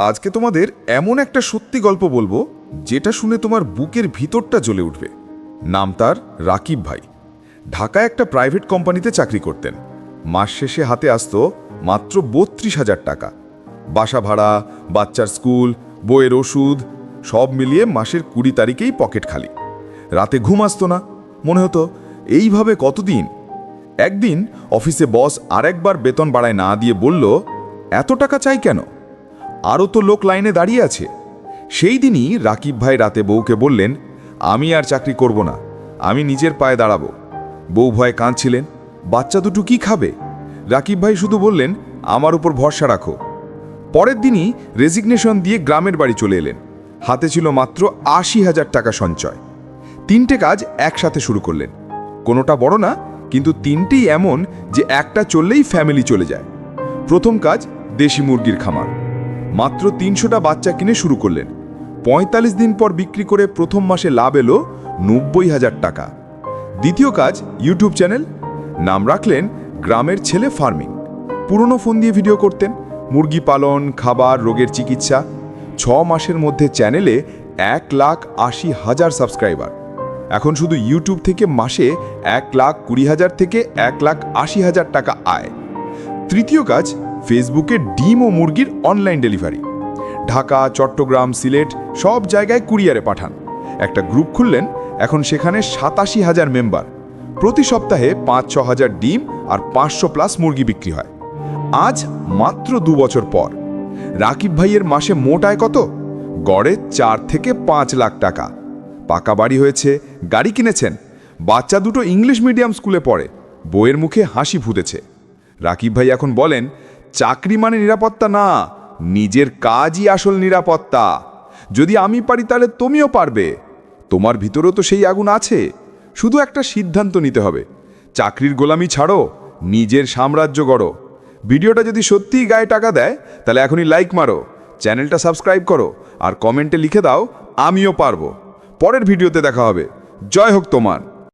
আজকে তোমাদের এমন একটা সত্যি গল্প বলবো যেটা শুনে তোমার বুকের ভিতরটা জ্বলে উঠবে। নাম তার রাকিব ভাই। ঢাকায় একটা প্রাইভেট কোম্পানিতে চাকরি করতেন। মাস শেষে হাতে আসতো মাত্র ৩২,০০০ টাকা। বাসা ভাড়া, বাচ্চার স্কুল, বইয়ের ওষুধ সব মিলিয়ে মাসের ২০ তারিখেই পকেট খালি। রাতে ঘুম আসতো না, মনে হতো এইভাবে কতদিন। একদিন অফিসে বস আরেকবার বেতন বাড়ায় না দিয়ে বলল, এত টাকা চাই কেন? আরও তো লোক লাইনে দাঁড়িয়ে আছে। সেই দিনই রাকিব ভাই রাতে বউকে বললেন, আমি আর চাকরি করব না, আমি নিজের পায়ে দাঁড়াবো। বউ ভয়ে কাঁদছিলেন, বাচ্চা দুটো কি খাবে? রাকিব ভাই শুধু বললেন, আমার উপর ভরসা রাখো। পরের দিনই রেজিগনেশন দিয়ে গ্রামের বাড়ি চলে এলেন। হাতে ছিল মাত্র ৮০,০০০ টাকা সঞ্চয়। ৩টে কাজ একসাথে শুরু করলেন। কোনোটা বড় না, কিন্তু তিনটেই এমন যে একটা চললেই ফ্যামিলি চলে যায়। প্রথম কাজ দেশি মুরগির খামার। মাত্র ৩০০টা বাচ্চা কিনে শুরু করলেন। ৪৫ দিন পর বিক্রি করে প্রথম মাসে লাভ এলো ৯০,০০০ টাকা। দ্বিতীয় কাজ ইউটিউব চ্যানেল। নাম রাখলেন গ্রামের ছেলে ফার্মিং। পুরনো ফোন দিয়ে ভিডিও করতেন, মুরগি পালন, খাবার, রোগের চিকিৎসা। ৬ মাসের মধ্যে চ্যানেলে ১,৮০,০০০ সাবস্ক্রাইবার। এখন শুধু ইউটিউব থেকে মাসে ১,২০,০০০ থেকে ১,৮০,০০০ টাকা আয়। তৃতীয় কাজ ফেসবুকে ডিম ও মুরগির অনলাইন ডেলিভারি। ঢাকা, চট্টগ্রাম, সিলেট সব জায়গায় কুরিয়ারে পাঠান। একটা গ্রুপ খুললেন, এখন সেখানে ৮৭,০০০ মেম্বার। প্রতি সপ্তাহে ৫-৬ হাজার ডিম আর ৫০০+ মুরগি বিক্রি হয়। আজ মাত্র ২ বছর পর রাকিব ভাইয়ের মাসে মোট আয় কত? গড়ে ৪ থেকে ৫ লাখ টাকা। পাকা বাড়ি হয়েছে, গাড়ি কিনেছেন, বাচ্চা দুটো ইংলিশ মিডিয়াম স্কুলে পড়ে, বইয়ের মুখে হাসি ফুটেছে। রাকিব ভাই এখন বলেন, চাকরি মানে নিরাপত্তা না, নিজের কাজই আসল নিরাপত্তা। যদি আমি পারি তাহলে তুমিও পারবে। তোমার ভিতরেও তো সেই আগুন আছে, শুধু একটা সিদ্ধান্ত নিতে হবে। চাকরির গোলামি ছাড়ো, নিজের সাম্রাজ্য গড়ো। ভিডিওটা যদি সত্যিই গায়ে টাকা দেয় তাহলে এখনই লাইক মারো, চ্যানেলটা সাবস্ক্রাইব করো আর কমেন্টে লিখে দাও, আমিও পারবো। পরের ভিডিওতে দেখা হবে। জয় হোক তোমার।